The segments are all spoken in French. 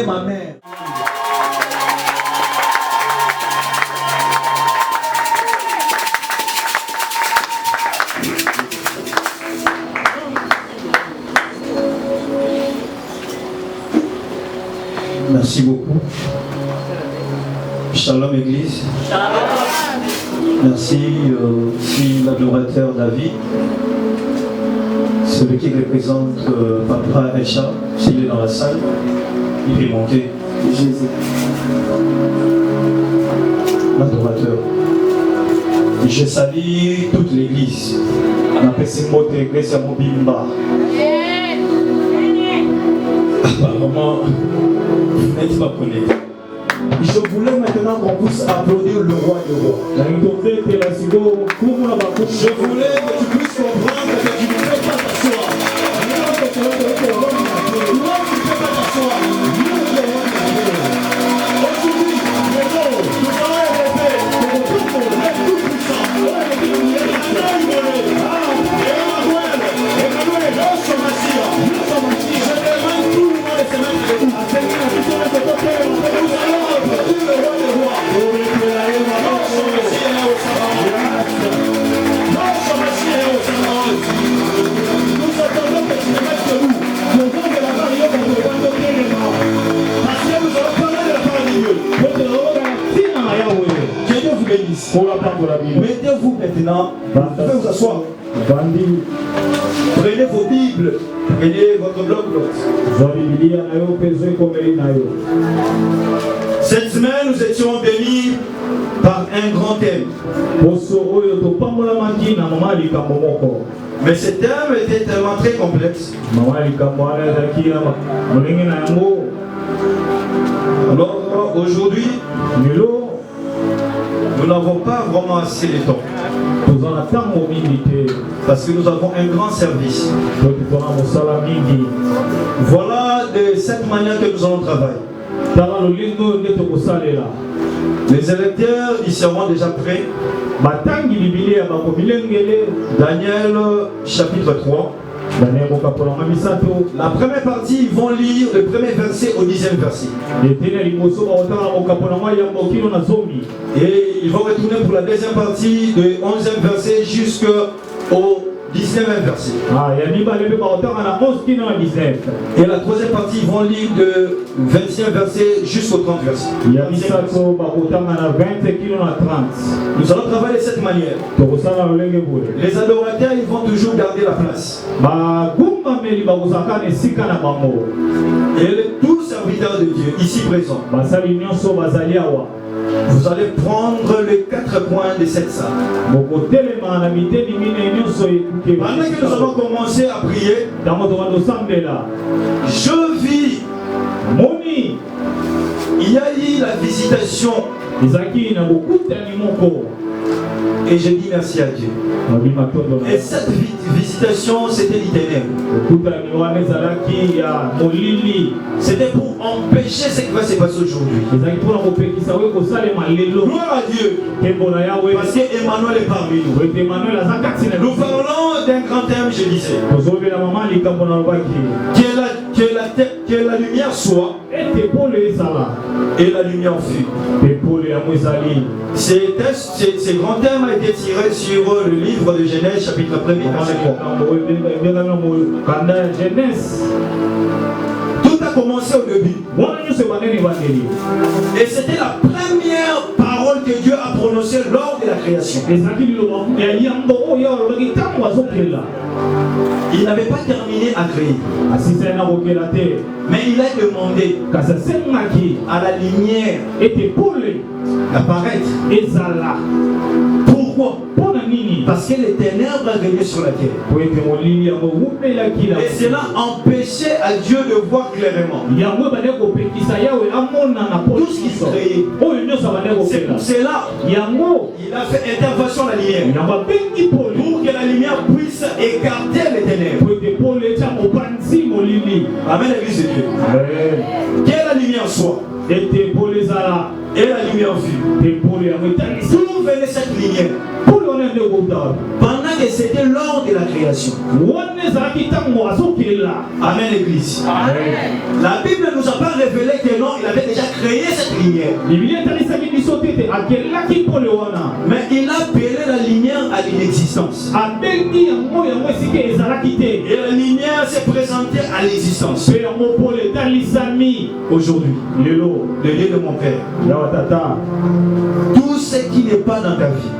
est ma mère. Merci beaucoup. Shalom Église. Merci aussi l'adorateur David, celui qui représente Papa Echa, s'il est dans la salle, il est monté. Jésus. L'adorateur. Je salue toute l'église. Apparemment, vous n'êtes pas connecté. Je voulais maintenant qu'on puisse applaudir le roi des rois. Je voulais que tu puisses comprendre que tu ne peux pas t'asseoir. Toi, tu ne peux pas t'asseoir. Aujourd'hui, nous allons élever le Tout-Puissant. Emmanuel, je demande tout le monde de se mettre debout. Nous allons applaudir le roi des rois. Nous attendons que tu te mettes debout. Le vent de la barrière va te prendre parce que nous allons parler de la parole de Dieu. Que Dieu vous bénisse. Mettez-vous maintenant. Vous pouvez vous asseoir. Prenez vos Bibles. Prenez votre bloc-notes. Cette semaine, nous étions bénis par un grand thème. Mais ce thème était tellement très complexe. Alors aujourd'hui, nous n'avons pas vraiment assez de temps. Parce que nous avons un grand service. Voilà de cette manière que nous allons travailler. Les électeurs, ils seront déjà prêts. Daniel chapitre 3. La première partie, ils vont lire le premier verset au 10e verset. Et ils vont retourner pour la deuxième partie de 11e verset jusqu'au 19e verset. Et la troisième partie, ils vont lire de 20e verset jusqu'au 30 verset. Nous allons travailler de cette manière. Les adorateurs, ils vont toujours garder la place. Et tous les serviteurs de Dieu, ici présents, vous allez prendre les 4 coins de cette salle. Pendant que nous allons commencer à prier, je vis, il y a eu la visitation. Et je dis merci à Dieu. Et cette visitation, c'était l'Éternel. C'était pour empêcher ce qui va se passer aujourd'hui. Gloire à Dieu. Parce qu'Emmanuel est parmi nous. Nous parlons d'un grand thème, je disais. Que la lumière soit et la lumière fut. Ce grand thème a été tiré sur le livre de Genèse, chapitre 1er, verset 3. Tout a commencé au début. Et c'était la première parole que Dieu a prononcée lors de la création. Il n'avait pas terminé à créer. Mais il a demandé à la lumière d'apparaître. Pourquoi? Parce que les ténèbres régnaient sur la terre. Et cela empêchait à Dieu de voir clairement tout ce qui se créait. C'est pour cela il a fait intervention de la lumière pour que la lumière puisse écarter les ténèbres. Amen, l'église de Dieu. Que la lumière soit. Et la lumière fut. D'où venait cette lumière? Pendant que c'était lors de la création. Amen, l'église. La Bible ne nous a pas révélé que non, il avait déjà créé cette lumière. Mais il a appelé la lumière à l'inexistence. Et la lumière s'est présentée à l'existence. Aujourd'hui, le Dieu de mon Père, tout ce qui n'est pas dans ta vie,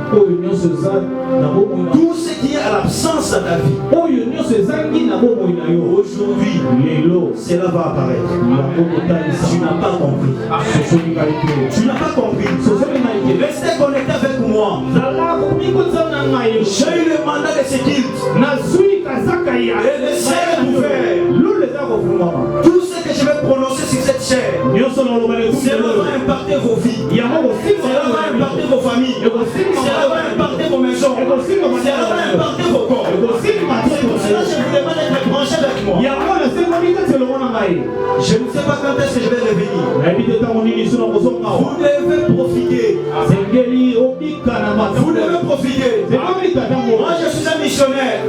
tout ce qui est à l'absence de ta vie, aujourd'hui, cela va apparaître. Tu n'as pas compris. Tu n'as pas compris. Restez connecté avec moi. J'ai eu le mandat de ce culte. Et laissez vous faire. Tout ce que je vais prononcer sur cette chair, cela va impacter vos vies. Cela va impacter vos familles. Cela va impacter vos maisons. Cela va impacter vos corps. C'est pour cela que je vous demande d'être branché avec moi. Je ne sais pas quand est-ce que je vais revenir. Vous devez profiter. Vous devez profiter. Moi je suis un missionnaire.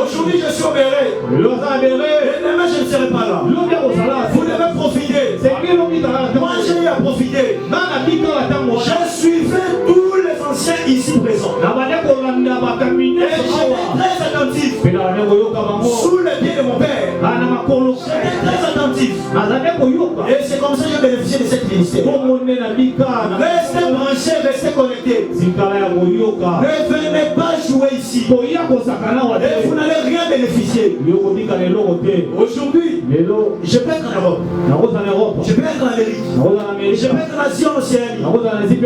Aujourd'hui je suis opéré. Et demain je ne serai pas là. Vous devez profiter. Moi j'ai eu à profiter. Je suivais tous les anciens ici présents. Et j'étais très attentif. Sous le pied de mon père. J'étais très attentif. Et c'est comme ça que j'ai bénéficié de cette ministère. Restez branchés, restez connectés. Ne venez pas jouer ici. Et vous n'allez rien bénéficier. Aujourd'hui, je peux être en Europe. Je peux être en Amérique. Je peux être en Asie, en Océanie.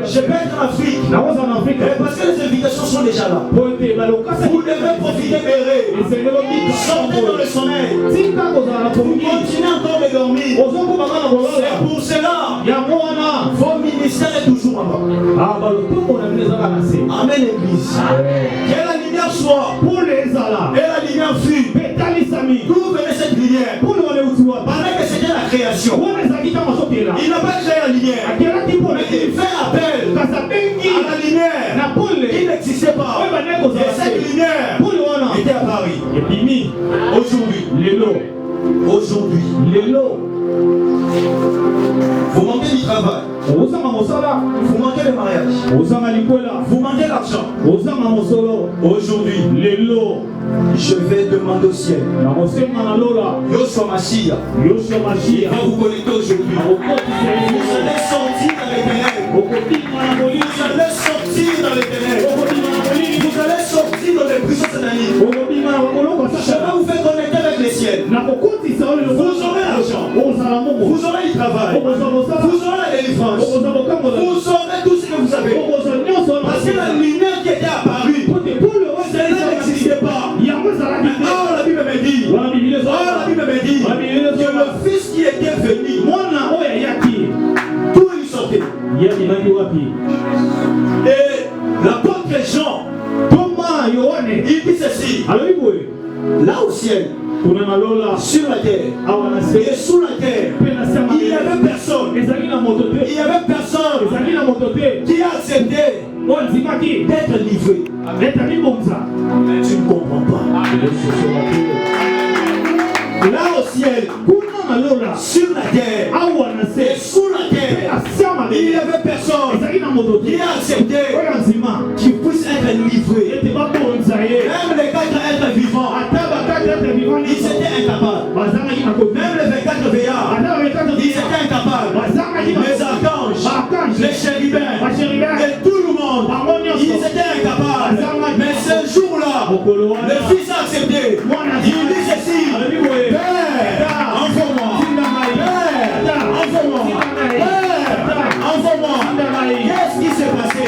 Je peux être en Afrique. Parce que les invitations sont déjà là. Vous devez profiter, errer. Sortez dans le sommeil. Continuez encore de dormir. C'est pour cela. Vos ministères est toujours en bas. Amen, l'église. Que la lumière soit. Et la lumière fut. D'où venait cette lumière? Pendant que c'était la création. Il n'a pas créé la lumière. Mais il fait appel à la lumière qui n'existait pas. Et cette lumière était à Paris. Aujourd'hui. Vous manquez du travail. Vous manquez le mariage. Vous manquez l'argent. Aujourd'hui, je vais demander au ciel. Yoshua Mashiach. Il va vous connecter aujourd'hui. Vous allez sortir dans les ténèbres. Vous allez sortir dans les ténèbres. Vous allez sortir dans les prisons sataniques. Je vais vous faire connecter avec les ciels. Vous aurez l'argent. Vous aurez le travail. Vous aurez la délivrance. Vous aurez tout ce que vous avez. Parce que la lumière qui était apparue, celle-là n'existait pas. Oh, la Bible me dit. Que le fils qui était venu, tout lui sortait. Et l'apôtre Jean, il dit ceci. Là au ciel, sur la terre et sous la terre, il n'y avait personne. Il n'y avait personne qui a accepté d'être livré. Tu ne comprends pas. Là au ciel, sur la terre et sous la terre, il n'y avait personne qui a accepté qu'il puisse être livré. Même les 4 êtres vivants, ils étaient incapables. Même les 24 veillards, ils étaient incapables. Les archanges, les chérubins et tout le monde, ils étaient incapables. Mais ce jour-là, le Fils a accepté. Il dit ceci: Père, envoie-moi. Père, envoie-moi. Père, envoie-moi. Qu'est-ce qui s'est passé?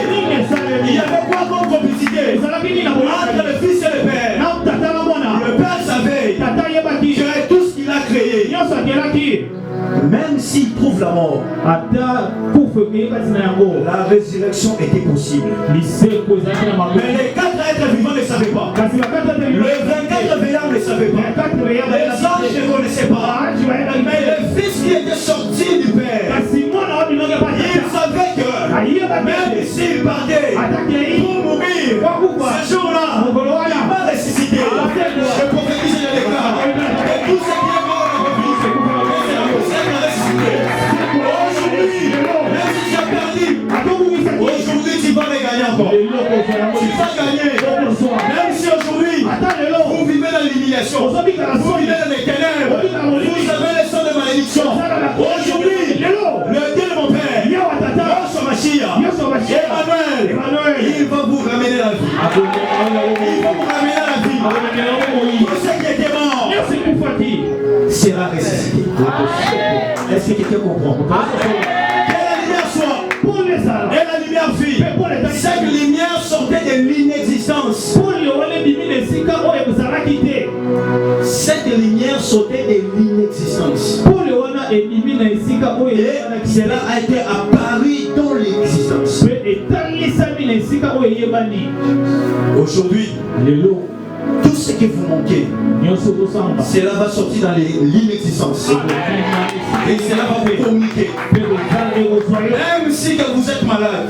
Il y avait quoi comme complicité entre le Fils et le Père? Le Père savait que tout ce qu'il a créé, même s'il trouve la mort, la résurrection était possible. Mais les 4 êtres vivants ne savaient pas. Le 24 veillards ne savaient pas. Les anges ne connaissaient pas. Mais le Fils qui était sorti du Père, il savait que même s'il partait pour mourir, encore. Tu vas gagner. Même si aujourd'hui, vous vivez dans l'humiliation, vous vivez dans les ténèbres, vous avez les sons de malédiction. Aujourd'hui, le Dieu de mon Père, Emmanuel, il va vous ramener la vie. Il va vous ramener la vie. Tout ce qui était mort sera ressuscité. Est-ce que quelqu'un comprend? Que la lumière soit. Et la lumière fit. Cette lumière sortait de l'inexistence. Cette lumière sortait de l'inexistence. Et cela a été apparu dans l'existence. Aujourd'hui, tout ce que vous manquez, cela va sortir dans l'inexistence. Et cela va vous communiquer. Même si que vous êtes malade,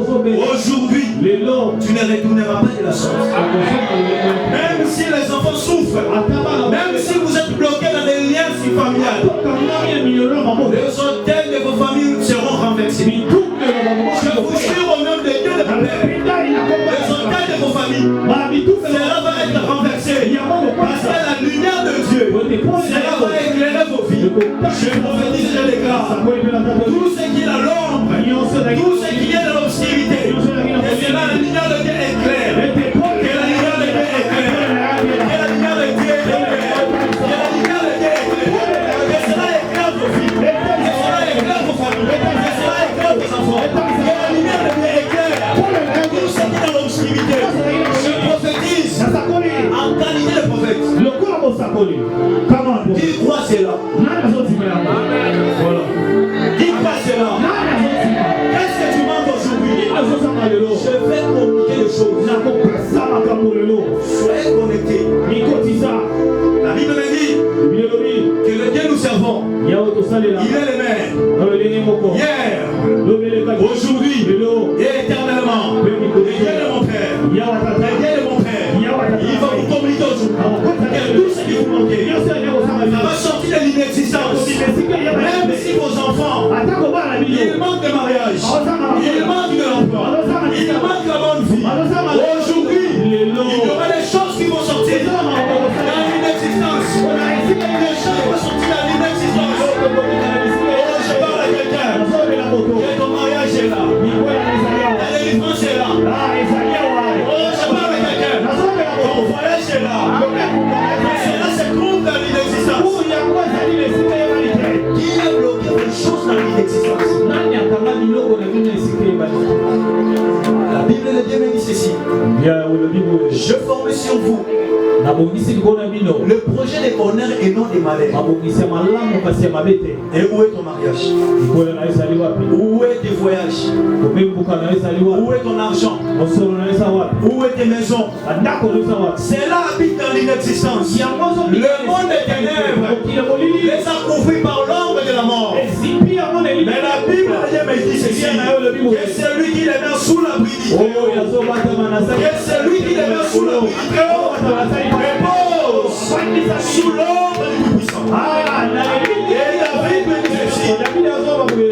aujourd'hui, tu ne retourneras pas de la sorte. Même si les enfants souffrent, même si vous êtes bloqués dans des liens familiales, les hôtels de vos familles seront renversés. Je vous jure au nom de Dieu de mon Père, les hôtels de vos familles, cela va être renversé. Parce que la lumière de Dieu, cela va éclairer vos vies. Je prophétise, je déclare, tout ce qui est dans l'ombre, tout ce qui est dans l'obscurité, que cela, la lumière de Dieu éclaire. Que la lumière de Dieu éclaire. Que la lumière de Dieu éclaire. Que la lumière de Dieu éclaire. Que cela éclaire vos vies. Que cela éclaire vos familles. Que cela éclaire vos enfants. Que la lumière de Dieu éclaire. Tout ce qui est dans l'obscurité. Je prophétise en qualité de prophète. Qui croit cela? Voilà. Qui croit cela? Qu'est-ce que tu manques aujourd'hui? Je vais communiquer des choses. Soyez connectés. La Bible me dit que le Dieu nous servons, il est le même. Hier, aujourd'hui et éternellement. Le Dieu de mon Père. Le Dieu de mon Père. Il va vous communiquer aujourd'hui. Que tout ce qui vous manquez, ça va sortir de l'inexistence. Même si vos enfants, ils manquent de mariage, ils manquent de l'emploi, ils manquent de la bonne vie. Aujourd'hui, il y aura des choses qui vont sortir dans l'inexistence. Des choses vont sortir dans l'inexistence. Oh, je parle à quelqu'un. Que ton mariage est là. La délivrance est là. Oh, je parle à quelqu'un. Ton voyage est là. Cela se trouve dans l'inexistence. Qui a bloqué les choses dans l'inexistence? La Bible de Dieu me dit ceci. Je forme sur vous le projet de bonheur et non de malheur. Et où est ton mariage? Où est tes voyages? Où est ton argent? Où est tes maisons? Cela habite dans l'inexistence. Le monde des ténèbres les a couverts par l'ombre de la mort. Mais la Bible de Dieu me dit ceci. Que celui qui les met sous l'abri du Très-Haut, que celui qui les met sous l'abri du Très-Haut repose sous l'ombre du Tout-Puissant. Et David me dit ceci.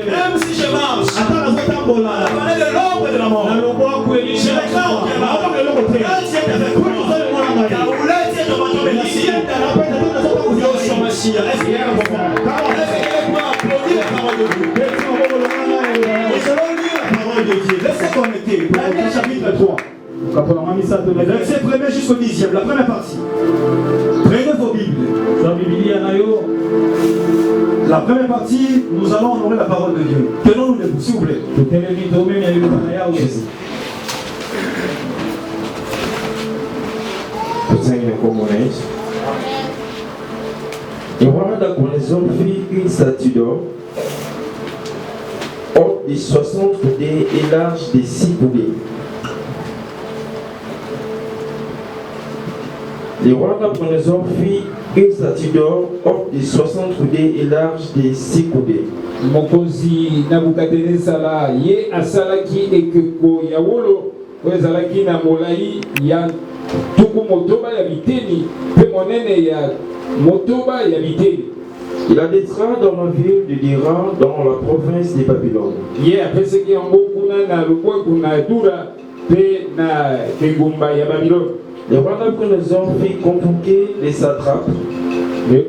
Même si je marche à la vallée de l'ombre de la mort, je déclare que la ombre de l'ombre est avec moi. Car où l'est ton bâton béni? Est-ce qu'il y a un moment? Est-ce qu'il y a un moment? Applaudis la parole de Dieu. Nous allons lire la parole de Dieu. Laissez connecter. Proverbe chapitre 3. Verset 1er jusqu'au 10e, la première partie. Prenez vos Bibles. La première partie, nous allons honorer la parole de Dieu. Tenons-nous debout, s'il vous plaît. Et voilà qu'on les hommes fit une statue d'or, haute de 60 coudées et large de 6 coudées. Le roi Nabuchodonosor fit une statue d'or, haute de 60 coudées et large de 6 coudées. Mokonzi Nabukadnezar ye asalaki ekeko ya wolo oyo ezalaki na molai ya tuku motoba ya biteni mpe monene ya motoba ya biteni. Il habitera dans la ville de Dira, dans la province de Babylone. Ye apesaki yango kuna na lobwaku na Dura pe na engumba ya Babylone. Le roi Nabuchodonosor fit convoquer les satrapes,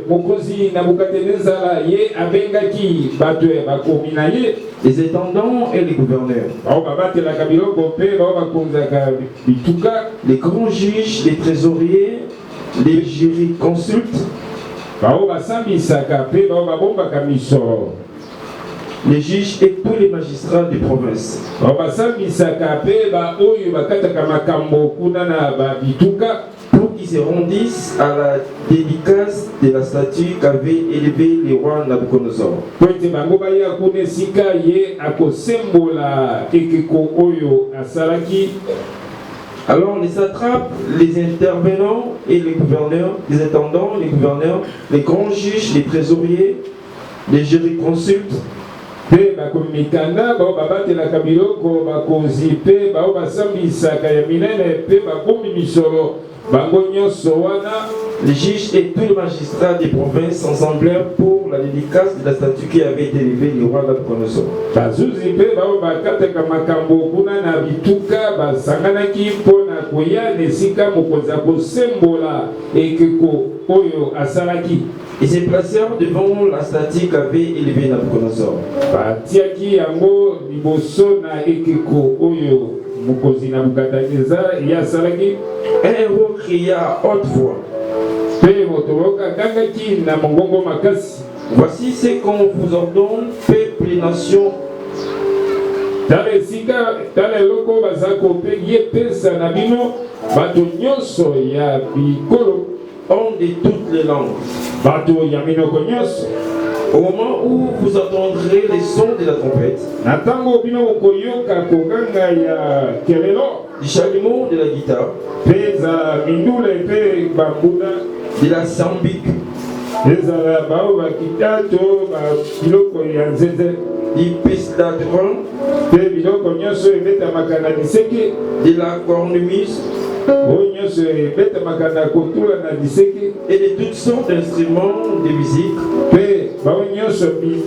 mokonzi Nabukadnezar ye abengaki bato bakomi na ye, les intendants et les gouverneurs, bao babatelaka biloko mpe bao bakonzaka bituka, les grands juges, les trésoriers, les jurisconsultes, bao basambisaka mpe bao babombaka misolo, les juges et tous les magistrats des provinces. bao basambisaka mpe baoyo bakataka makambo kuna na babituka, pour qu'ils se rendissent à la dédicace de la statue qu'avait élevée le roi Nabuchodonosor. po ete bango baya kuna esika ye akosembola ekeko oyo asalaki. Alors les satrapes, les intervenants et les gouverneurs, les intendants, les gouverneurs, les grands juges, les trésoriers, les jurisconsultes, mpe bakomikanda bao babatelaka biloko bakonzi mpe bao basambisaka ya minene mpe babombi misolo bango nyonso wana, les juges et tous les magistrats des provinces s'assemblèrent pour la dédicace de la statue qui avait été élevée le roi Nabuchodonosor. bazuzi mpe bao bakataka makambo kuna na bituka basanganaki mpo na koya na esika mokonzi akosembola ekeko oyo asalaki. Ils se placèrent devant la statue qu'avait élevée Nabuchodonosor. batiaki yango liboso na ekeko oyo mokonzi Nabukadnezar ye asalaki. Un héros cria à haute voix, mpe moto moko agangaki na mongongo makasi, voici ce qu'on vous ordonne, peuple et nation, tala esika tala eloko baza kopesa na bino bato nyonso ya bikolo, hommes de toutes les langues. bato ya minoko nyonso. Au moment où vous entendrez les sons de la trompette, na ntango bino bokoyoka koganga ya kelelo, du chalumeau, de la guitare, mpe ezala mindule mpe bambunda, de la sambique, ezala bao bakita to biloko ya nzenze, du pestadron, mpe biloko nyonso ebetamaka na liseke, de la cornemuse oyo nyonso ebetamaka na kotula na liseke, et de toutes sortes d'instruments de musique. mpe bao nyonso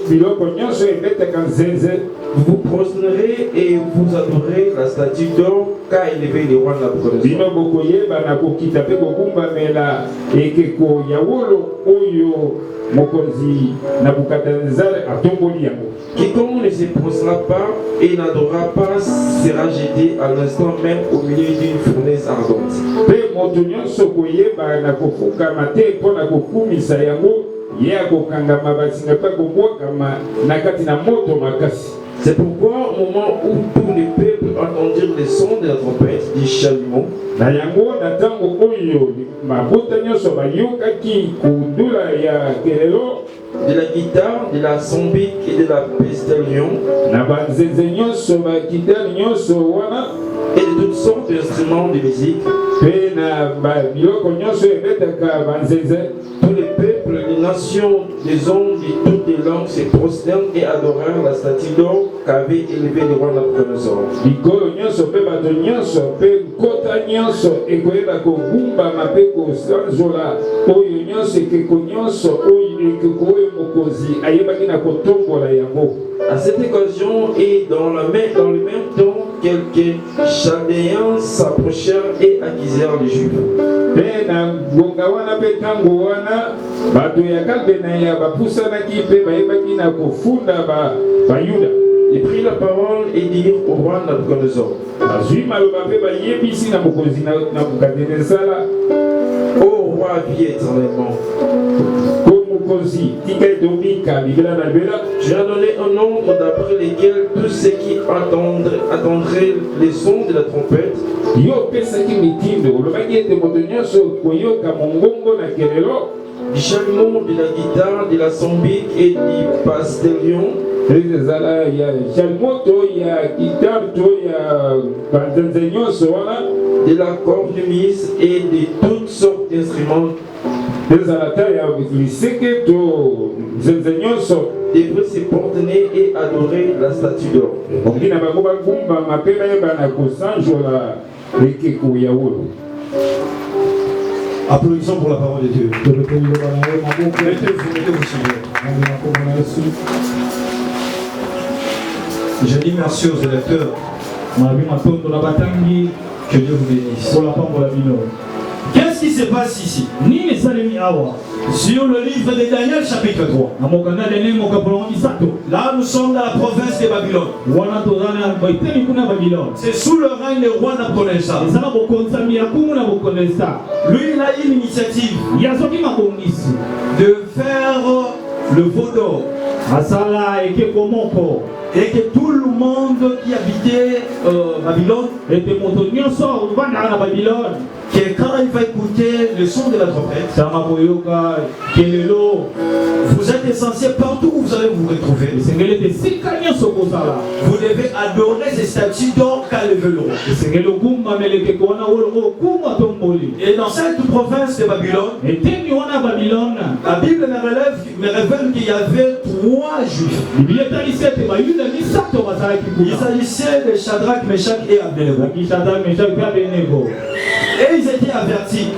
biloko nyonso ebetaka nzenze. Vous vous prosternerez et vous adorez la statue d'or qu'a élevée le roi Nabuchodonosor. bino bokoyeba na kokita mpe kogumbamela ekeko ya wolo oyo mokonzi Nabukadnezar atomboli yango. Quiconque ne se prostera pas et n'adorera pas sera jeté à l'instant même au milieu d'une fournaise ardente. Mpe moto nyonso koyeba na kofukama te mpo na kokumisa yango, ye akokangama basinga mpe kobwakama na kati na moto makasi. C'est pourquoi au moment où tous les peuples entendirent les sons de la trompette, du chalumeau, na yango na ntango oyo mabota nyonso bayokaki kundula ya kelelo, de la guitare, de la sambique et de la pestalion, na banzenze nyonso bakitani nyonso wana, et de toutes sortes d'instruments de musique, mpe na biloko nyonso ebetaka banzenze, tous les peuples, les nations, les hommes de toutes les langues se prosternent et adorèrent la statue d'or qu'avait élevée le roi Nabuchodonosor. bikolo nyonso mpe bato nyonso mpe nkota nyonso ekoyeba kogumbama mpe kosanzola oyo nyonso ekeko nyonso oyo ekeko oyo mokonzi ayebaki na kotombola yango. À cette occasion et dans le même temps, quelques Chaldéens s'approchèrent et accusèrent les Juifs. Mpe na ngonga wana mpe ntango wana bato ya Kaldenaïa bapusanaki mpe bayebaki na kofunda bayuda. Ils prirent la parole et dirent au roi Nabuchodonosor, bazwi maloba mpe bayebisi na mokonzi Nabukadnezar, ô roi, vie éternellement, ko mokonzi tika ete obika libela na libela. tu as donné un nombre d'après lesquels tous ceux qui attendraient les sons de la trompette yo opesaki mitindo olobaki ete moto nyonso koyoka mongongo na kelelo, du chalumeau, de la guitare, de la sambique et du pastelion, ezala ya chalmoto ya gitare to ya banzenze nyonso wana, de la cornemuse et de toutes sortes d'instruments, ezala ta ya liseke to nzenze nyonso, devraient se prosterner et adorer la statue d'or. okoki na bango bagumbama mpe bayeba na kosanzola ekeko ya wolo. Applaudissons pour la parole de Dieu. Mettez-vous, Mettez-vous, Seigneur. Je dis merci aux électeurs Que Dieu vous bénisse. Qu'est-ce qui se passe ici? Sur le livre de Daniel chapitre 3. Là nous sommes dans la province de Babylone. C'est sous le règne du roi Napoléon. Lui il a eu l'initiative de faire le veau d'or. Et que tout le monde qui habitait Babylone, que quand il va écouter le son de la trompette, vous êtes essentiel partout où vous allez vous retrouver. Vous devez adorer ces statues d'or qu'a levé le roi. Et dans cette province de Babylone, la Bible me révèle qu'il y avait 3 juifs. Il s'agissait de Shadrach, Meshach et Abednego. Et ils étaient avertis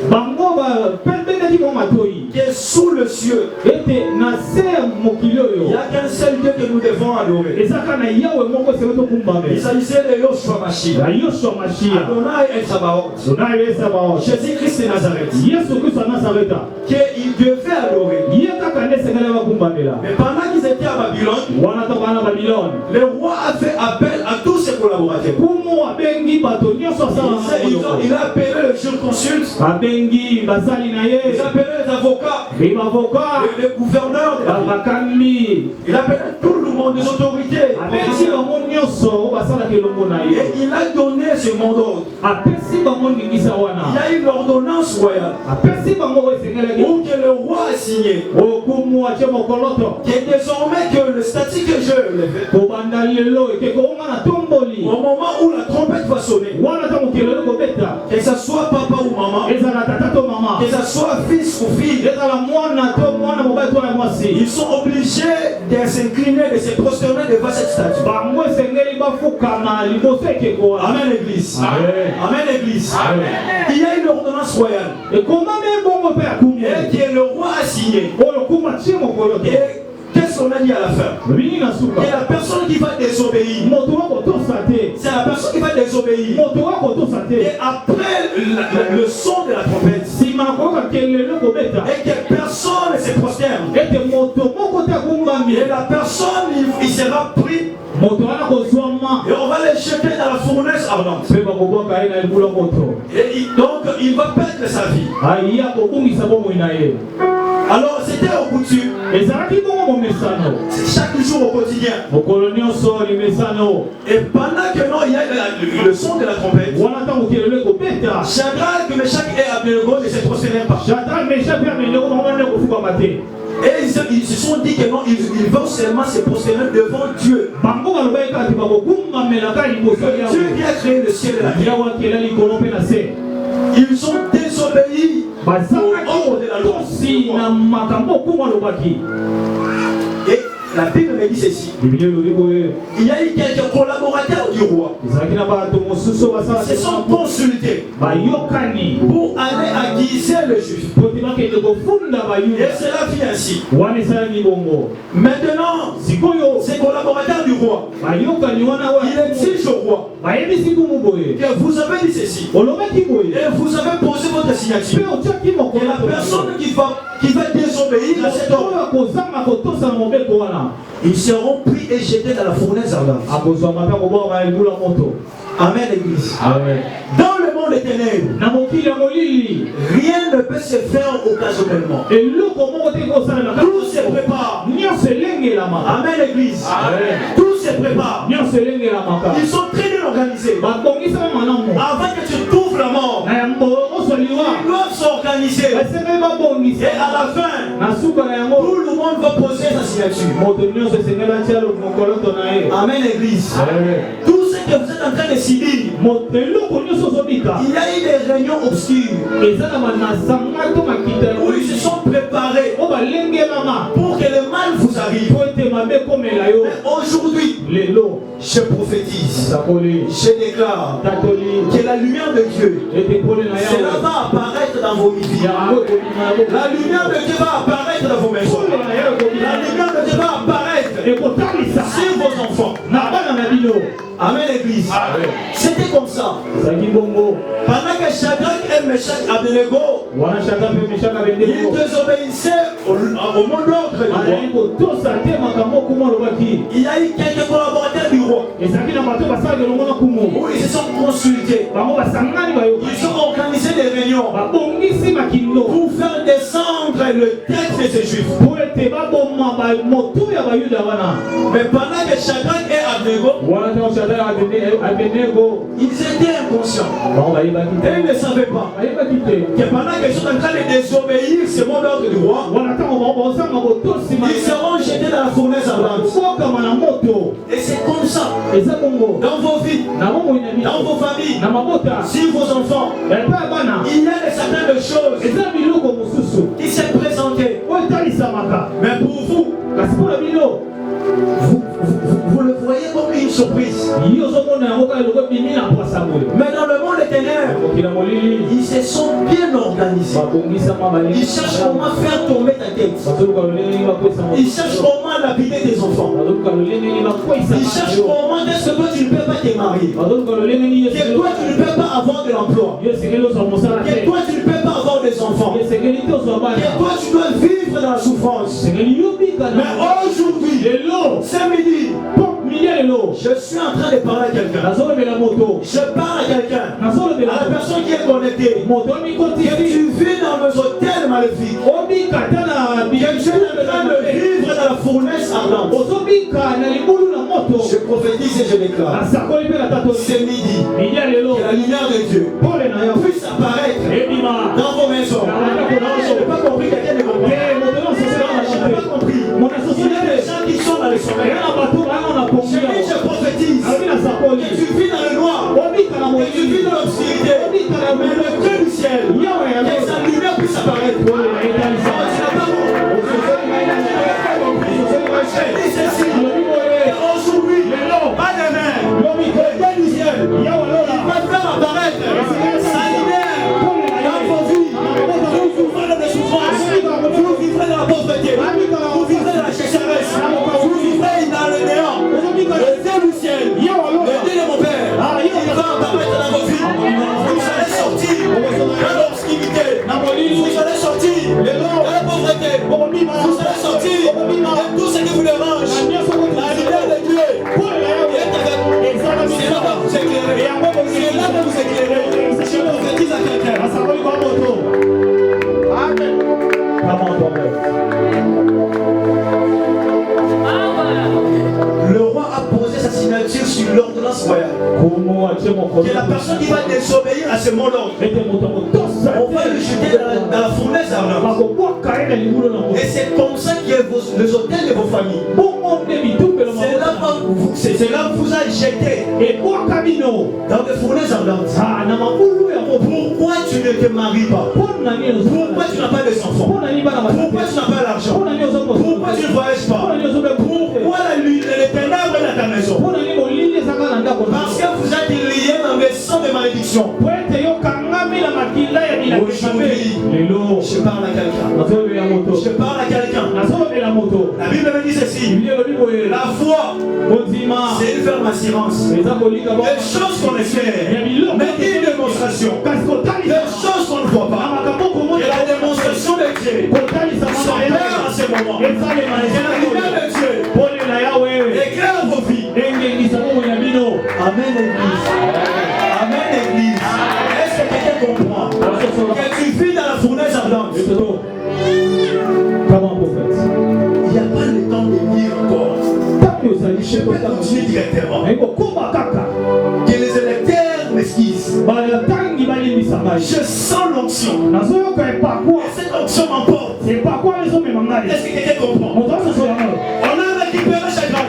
que sous le cieux, il n'y a qu'un seul Dieu que nous devons adorer. Il s'agissait de Yoshua Mashiach, Adonai El Sabaoth, Jésus-Christ de Nazareth, qu'il devait adorer. Mais pendant qu'ils étaient à Babylone, le roi a fait appel à tous ses collaborateurs. Il a appelé le jurisconsulte, il a appelé les avocats, les gouverneurs, il a appelé tout le monde, les autorités. Et il a donné ce mot d'ordre. Il y a eu l'ordonnance royale où que le roi a signé que désormais que le statut que je lève, au moment où la trompette va sonner, que ce soit papa ou maman, que ce soit fils ou fille, ils sont obligés de s'incliner, de se prosterner devant cette statue. Amen l'église. Amen l'église. Il y a une ordonnance royale et que le roi a signé. Qu'est-ce qu'on a dit à la fin? Que la personne qui va désobéir, c'est la personne qui va désobéir. Et après le son de la trompette, et que personne ne se prosterne, et la personne il sera pris, et on va les jeter dans la fournaise ardente. Et donc il va perdre sa vie. Alors c'était au coutume. Chaque jour au quotidien. Et pendant que non, il y a le son de la trompette, Shadrach, Meshach et Abednego ne se prosternaient pas. Et ils se sont dit que non, ils vont seulement se prosterner devant Dieu. Dieu qui a créé le ciel et la terre. Ils ont désobéi au ordre de la loi. Et la Bible me dit ceci. Il y a eu quelques collaborateurs du roi. Ils se sont consultés pour aller aiguiser le juif. Et cela fit ainsi. Maintenant, ces collaborateurs du roi, il exige au roi que vous avez dit ceci. Et vous avez posé votre signature. Et la personne qui va désobéir à cet ordre, ils seront pris et jetés dans la fournaise ardente. Amen l'église. Dans le monde des ténèbres, rien ne peut se faire occasionnellement. Tout se prépare. Amen l'église. Tout se prépare. Ils sont très bien organisés. Avant que tu trouves la mort, ils doivent s'organiser. Et à la fin, tout le monde va poser sa signature. Amen l'église. Tout ce que vous êtes en train de subir, il y a eu des réunions obscures où ils se sont préparés pour que le mal vous arrive. Mais aujourd'hui, je prophétise, je déclare que la lumière de Dieu, cela va apparaître dans vos vies. La lumière de Dieu va apparaître dans vos maisons. La lumière de Dieu va apparaître sur vos enfants. Amen, l'église. C'était comme ça. Pendant que Shadrach et Meshach Abednego, ils désobéissaient au mot d'ordre du roi. Il y a eu quelques collaborateurs du roi. Où ils se sont consultés. Ils ont organisé des réunions pour faire descendre le texte de ces juifs. Mais pendant que Shadrach et Abednego, ils étaient inconscients. Et ils ne savaient pas que pendant qu'ils sont en train de désobéir ce mot d'ordre du roi, ils seront jetés dans la fournaise ardente. Et c'est comme ça dans vos vies, dans vos familles, si vos enfants, il y a des certaines choses qui s'est présentées. Mais pour vous, vous le voyez comme une surprise. Mais dans le monde des ténèbres, ils se sont bien organisés. Ils cherchent comment faire tomber ta tête. Ils cherchent comment lapider tes enfants. Ils cherchent comment est-ce que toi tu ne peux pas te marier. Que toi tu ne peux pas avoir de l'emploi. Que toi tu ne peux pas avoir des enfants. Que toi tu dois vivre dans la souffrance. Mais aujourd'hui, c'est midi, je suis en train de parler à quelqu'un. Je parle à quelqu'un, à la personne qui est connectée. Que tu vis dans les hôtels maléfiques. Que tu es en train de vivre dans la fournaise ardente. Je prophétise et je déclare. C'est midi. Que la lumière de Dieu puisse apparaître dans vos maisons. Non, je n'ai pas compris. Quelqu'un ne comprend pas. Je n'ai pas compris. Il y a des gens qui sont dans les sommeils. Je prophétise que tu vis dans le noir, que tu vis dans l'obscurité, mais le Dieu du ciel, que sa lumière puisse apparaître. Tu n'as pas compris. Je dis ceci, aujourd'hui, pas demain, le Dieu du ciel, il va faire apparaître sa lumière dans vos vies. Vous vivrez dans des souffrances, vous vivrez dans la pauvreté, vous vivrez dans la sécheresse, vous vivrez dans le néant. Le Dieu du ciel, le Dieu de mon Père, il va apparaître dans vos vies. Vous allez sortir de l'obscurité, vous allez sortir de la pauvreté, vous allez sortir de tout ce qui vous dérange. La lumière de Dieu est avec vous. C'est là que vous éclairez. C'est là que vous éclairez. Je prophétise à quelqu'un. Amen. Le roi a posé sa signature sur l'ordonnance royale. Que la personne qui va désobéir à ce mot d'ordre, on va le jeter dans la fournaise ardente. Et c'est comme ça que les hôtels de vos familles, c'est là que vous allez jeter dans des fournaises ardentes. Pourquoi tu ne te maries pas? Pourquoi tu n'as pas des enfants? Pourquoi tu n'as pas l'argent? Pourquoi tu ne voyages pas? Pourquoi les ténèbres dans ta maison? Parce que vous êtes liés dans des sons de malédiction. Aujourd'hui, je parle à quelqu'un. Je parle à quelqu'un. La Bible me dit ceci. La foi, c'est une ferme assurance. Des choses qu'on espère, mais une démonstration. Des choses qu'on ne voit pas. Et la démonstration de Dieu s'opère à ce moment. Et la lumière de Dieu éclaire vos vies. Amen, l'église. Amen, l'église. Est-ce que quelqu'un comprend que tu vis dans la fournaise ardente? Comment prophète? Il n'y a pas le temps de lire encore. Je peux continuer directement. Que les électeurs m'esquissent. Je sens l'onction. Et cette onction m'emporte. Est-ce que quelqu'un comprend? On a récupéré Shadrach.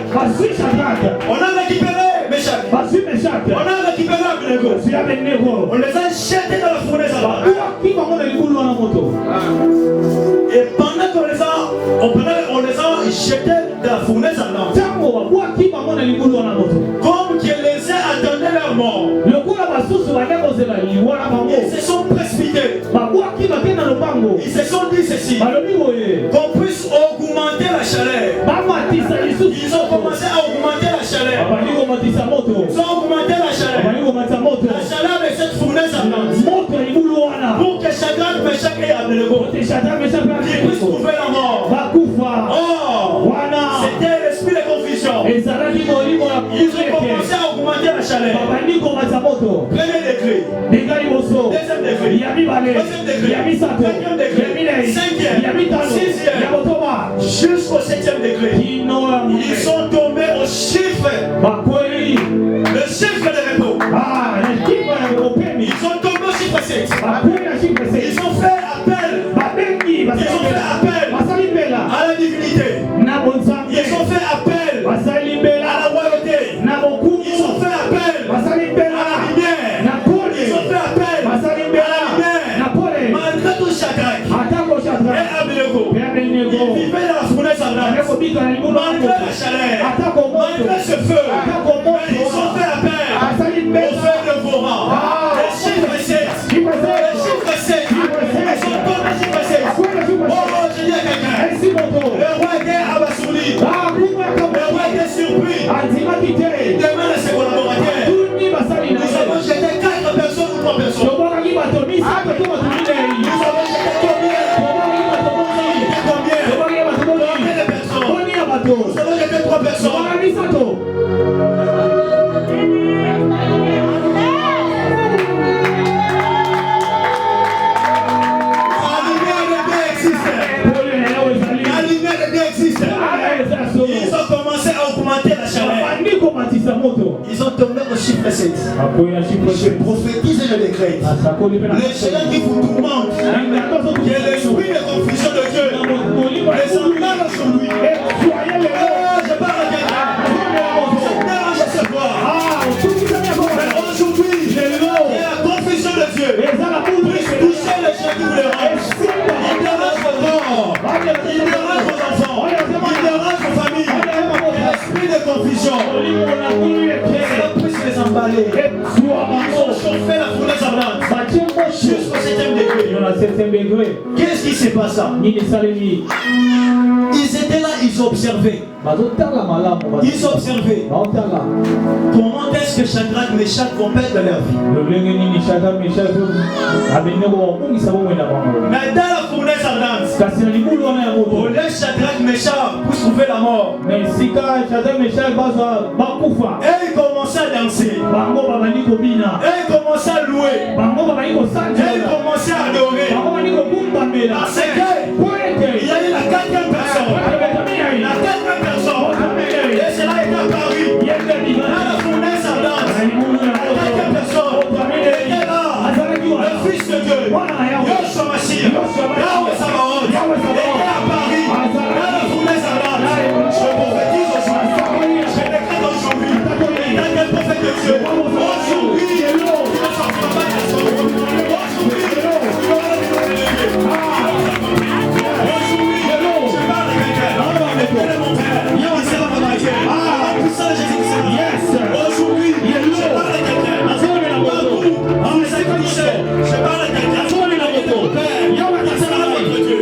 On a récupéré Meshach. On a récupéré Abednego. On les a jetés dans la fournaise ardente. Et pendant qu'on les a jetés dans la fournaise ardente, comme que les uns attendaient leur mort, ils se sont précipités. Ils se sont dit ceci, qu'on puisse augmenter la chaleur. Ils ont commencé à augmenter la chaleur. Ils ont Premier degré. Deuxième degré. Troisième degré. Quatrième degré. Cinquième. Sixième. Jusqu'au septième degré. Ils sont tombés au chiffre. Le chiffre de repos. Ils sont tombés au chiffre 7. Ils ont fait appel. À la divinité. Ils ont fait appel à la royauté. Ils ont fait appel à la lumière. Ils ont fait appel à la lumière. Malgré tout chacun. Et Abednego, ils vivaient dans la fournaise ardente. Malgré la chaleur, malgré ce feu, ils ont fait appel au feu dévorant. Le chiffre 7. Le chiffre 7. Ils sont tombés au chiffre 7. Oh, je dis à quelqu'un. Le roi était abasourdi. Le roi était surpris. Il demande à ses collaborateurs. Nous avons jeté 4 personnes ou 3 personnes. Nous avons jeté combien? Combien de personnes? Nous avons jeté 3 personnes. Ils ont commencé à augmenter la chaleur. Ils ont tombé au chiffre 7. Je prophétise et je décrète. Les chaleurs qui vous tourmentent, qui est l'esprit de confusion de Dieu, les emmène aujourd'hui. Je parle à quelqu'un. Je dérange ce soir. Mais aujourd'hui, il y a la confusion de Dieu. Puisse toucher les gens qui vous dérangent. Il dérange vos corps. Il dérange vos enfants. Il dérange vos familles. L'esprit de confusion. Cela puisse les emballer. Ils ont chauffé la fournaise ardente jusqu'au 7e degré. Qu'est-ce qui s'est passé? Ils étaient là, ils observaient. Ils observaient. Comment est-ce que Shadrach, Meshach vont perdre leur vie? Mais dans la fournaise ardente, on laisse Shadrach, Meshach pour trouver la mort. Et ils commençaient à danser. Et ils commençaient à louer. Et ils commençaient à adorer. Parce qu'il y a eu la 4e personne. La 4e personne. Et cela est apparu dans la fournaise ardente. La 4e personne était là. Le Fils de Dieu, Yoshua Mashiach, Yahweh Sabaoth, était apparu dans la fournaise ardente. Je prophétise aujourd'hui. Je décrète aujourd'hui. Dans le prophète de Dieu, aujourd'hui, il ne sortira pas de son rôle. Aujourd'hui, il ne sortira pas de son rôle. Aujourd'hui, je parle de quelqu'un. Quel est mon père? Il sera pas marié. Ah, tout ça, Jésus-Christ. Aujourd'hui, je parle de quelqu'un. Je parle de quelqu'un. Mon père, il sera votre Dieu.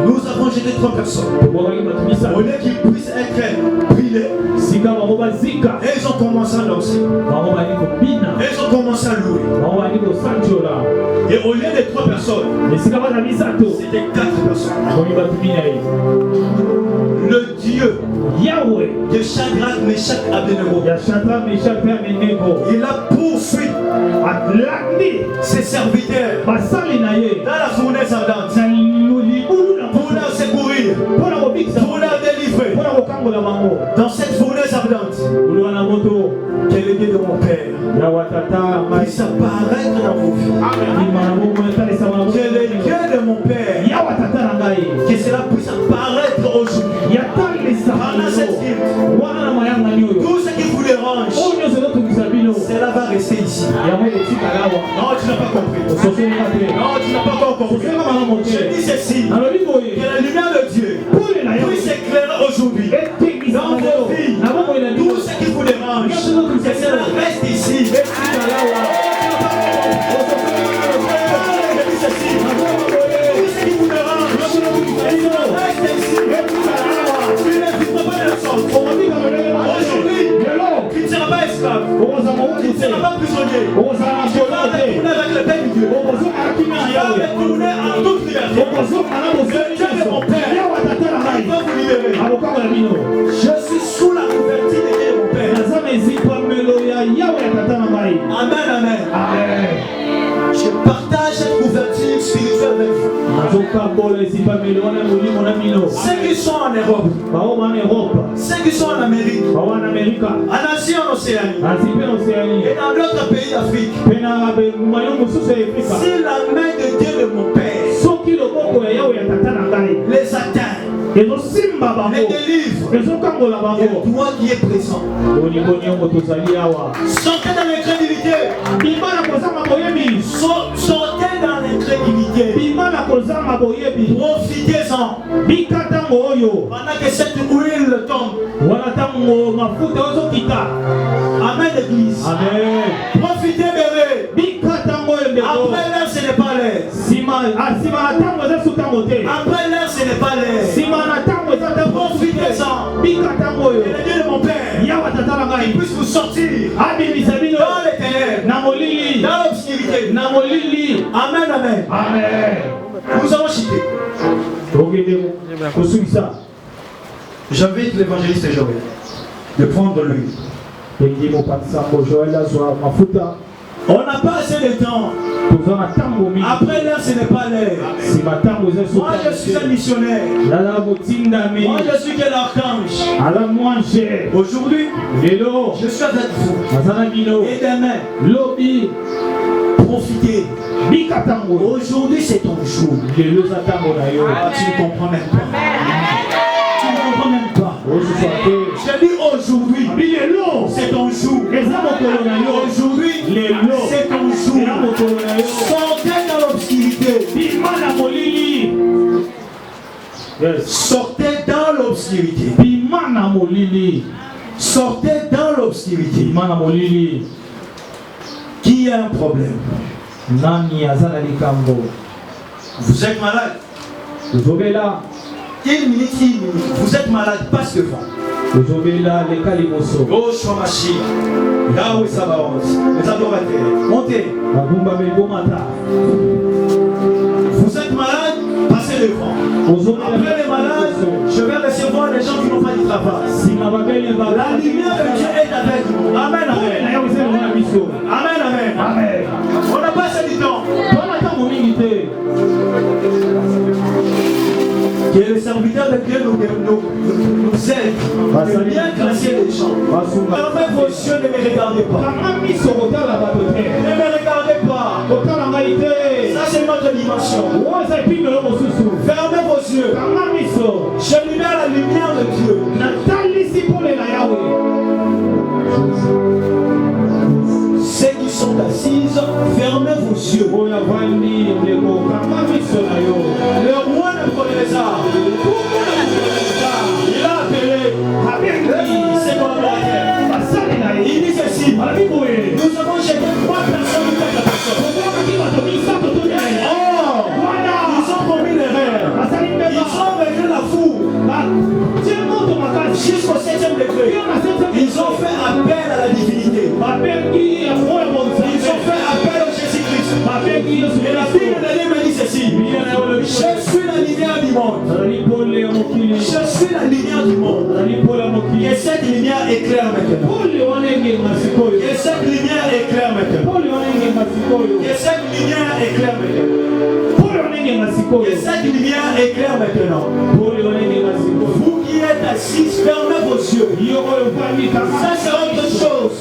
Nous avons jeté 3 personnes. Au lieu qu'ils puissent être brûlés, et ils ont commencé à danser. Et ils ont commencé à louer. Et au lieu de 3 personnes, c'était 4 personnes. Le Dieu Yahweh de Shadrach, Meshach, Abednego, il a poursuivi ses serviteurs dans la fournaise ardente pour leur secourir, pour leur délivrer. Dans cette fournaise ardente, que Dieu de mon Père puisse apparaître dans vos vies. Que le Dieu de mon Père, que cela puisse apparaître aujourd'hui. Pendant cette vie, tout ce qui vous dérange, cela va rester ici. Non, tu n'as pas compris. Non, tu n'as pas encore compris. Je dis ceci, que la lumière de Dieu puisse éclairer aujourd'hui dans vos vies. Tout ce qui vous dérange, que cela reste ici. Tout ce qui vous dérange, que cela reste ici. Tu ne vivras pas de la sorte. Aujourd'hui, tu ne seras pas esclave. Tu ne seras pas prisonnier. Tu vas retourner avec le Père de Dieu. Tu vas retourner en toute liberté. Le Dieu de mon Père, il va vous libérer. Je suis sous la couverture de Dieu de mon Père. Amen, amen. Je partage cette couverture spirituelle avec vous. Ceux qui sont en Europe, ceux qui sont en Amérique, en Asie, en Océanie, et dans d'autres pays d'Afrique, si la main de Dieu de mon Père les atteint, les délivre, et toi qui es présent, sortez dans l'incrédulité, sortez dans l'incrédulité, profitez-en pendant que cette huile tombe. Amen, l'église. Profitez, bébé. Après l'heure, ce n'est pas l'heure. Après l'heure, ce n'est pas l'heure. Profitez-en. Et le Dieu de mon Père, il puisse vous sortir dans les ténèbres, dans l'obscurité. Amen, amen. Nous allons chuter. J'invite l'évangéliste Joël de prendre l'huile. On n'a pas assez de temps. Après l'heure, ce n'est pas l'heure. Moi, je suis un missionnaire. Moi, je suis quel archange. Aujourd'hui, je suis avec vous. Et demain, profitez. Aujourd'hui, c'est ton jour. Tu ne comprends même pas. Tu ne comprends même pas. Je dis aujourd'hui, c'est ton jour. Aujourd'hui, c'est ton jour. Sortez dans l'obscurité. Sortez dans l'obscurité. Sortez dans l'obscurité. Qui a un problème? Vous êtes malade. Une minute. Vous êtes malade, passe devant. Oh, Shamashi, Yahweh Sabaoth, les adorateurs, montez. Vous êtes malade, passez devant. Après les malades, je vais recevoir les gens qui n'ont pas du travail. La lumière de Dieu est avec nous. Amen, amen. Amen, amen. On n'a pas assez du temps. Que les serviteurs de Dieu nous aident de bien classer les gens. Fermez vos yeux, ne me regardez pas. Ne me regardez pas. Ça, c'est notre dimension. Fermez vos yeux. Je libère la lumière de Dieu. Ceux qui sont assises, fermez vos yeux. Le roi Nebuchadnezzar, il a appelé c'est quoi la il dit ceci, nous avons jeté 3 personnes ou 4 personnes. Ils ont commis l'erreur. Ils ont réglé la foule jusqu'au 7e degré. Ils ont fait appel à la divinité. Ils ont fait appel au Jésus-Christ. Et la Bible de Dieu me dit ceci. Je suis la lumière du monde. Je suis la lumière du monde. Et cette lumière éclaire maintenant. Et cette lumière éclaire maintenant. Et cette lumière éclaire maintenant. Et cette lumière éclaire maintenant. Vous qui êtes assis, fermez vos yeux. Ça c'est autre chose.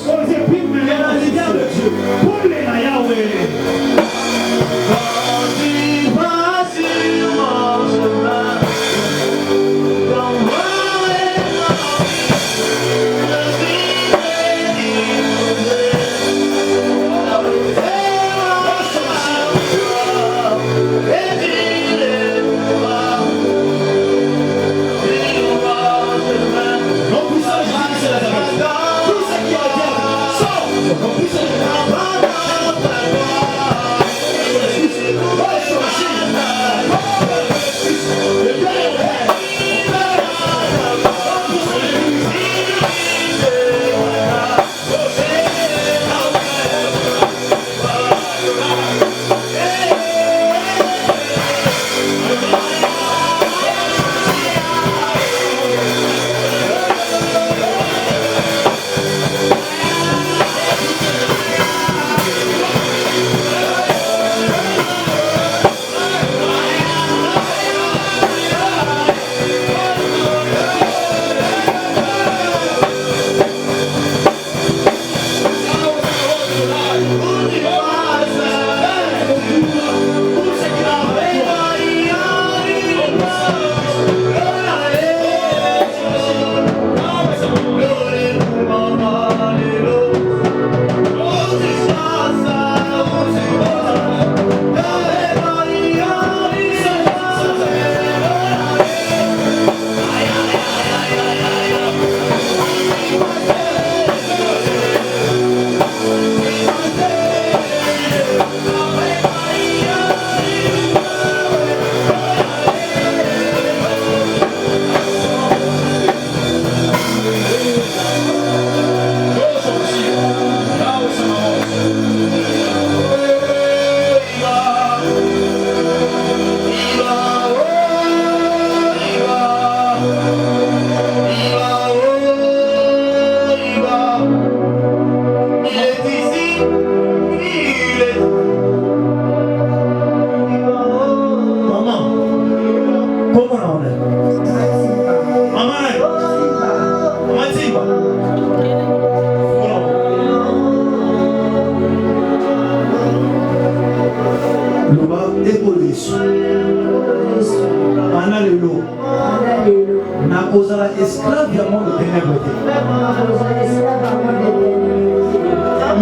esclave ya monde ténèbre te.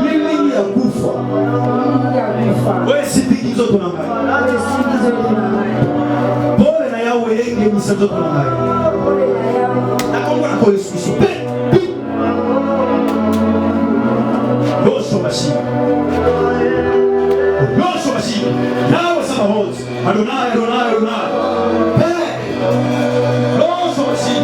Lili ya kufa. Wewe sipiki zote na ngai. Pole na yawe yenge misazo na ngai. Nakomba na Yesu. Roso basi. Roso basi. Nawe sama hozi. Adonai, Adonai, Adonai. Roso basi.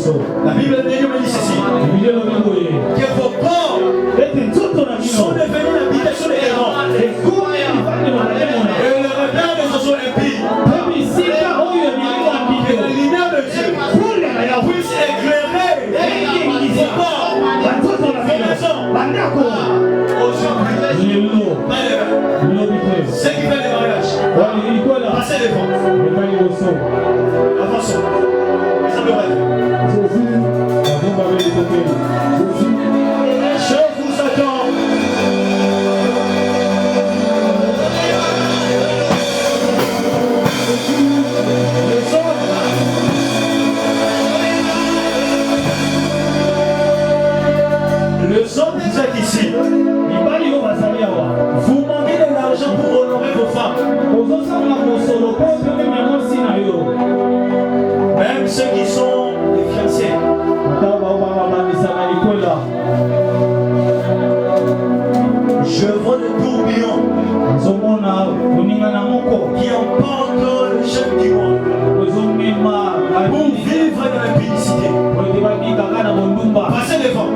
La Bible de Dieu me dit ceci. Que vos corps sont devenus l'habitation des démons. Et le repère des choses impies. Que la lumière de Dieu puisse éclairer vos corps, vos maisons. Aujourd'hui, ceux qui font les mariages, passez devant. Avançons. Ça me va. Je vous attends. Le son vous êtes ici. Vous manquez de l'argent pour honorer vos femmes. Même ceux qui sont les fiancés. Je vois le tourbillon qui emporte les jeunes du monde pour vivre dans l'impudicité. Passez devant.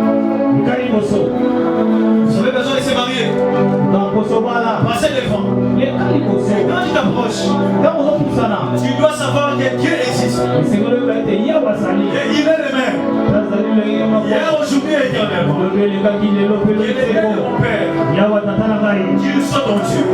Vous avez besoin de se marier. Passez devant. Et quand tu t'approches, tu dois savoir que Dieu existe. Et il est le même. Hier, aujourd'hui et éternellement. Il est le Père de mon Père. Dieu soit ton Dieu.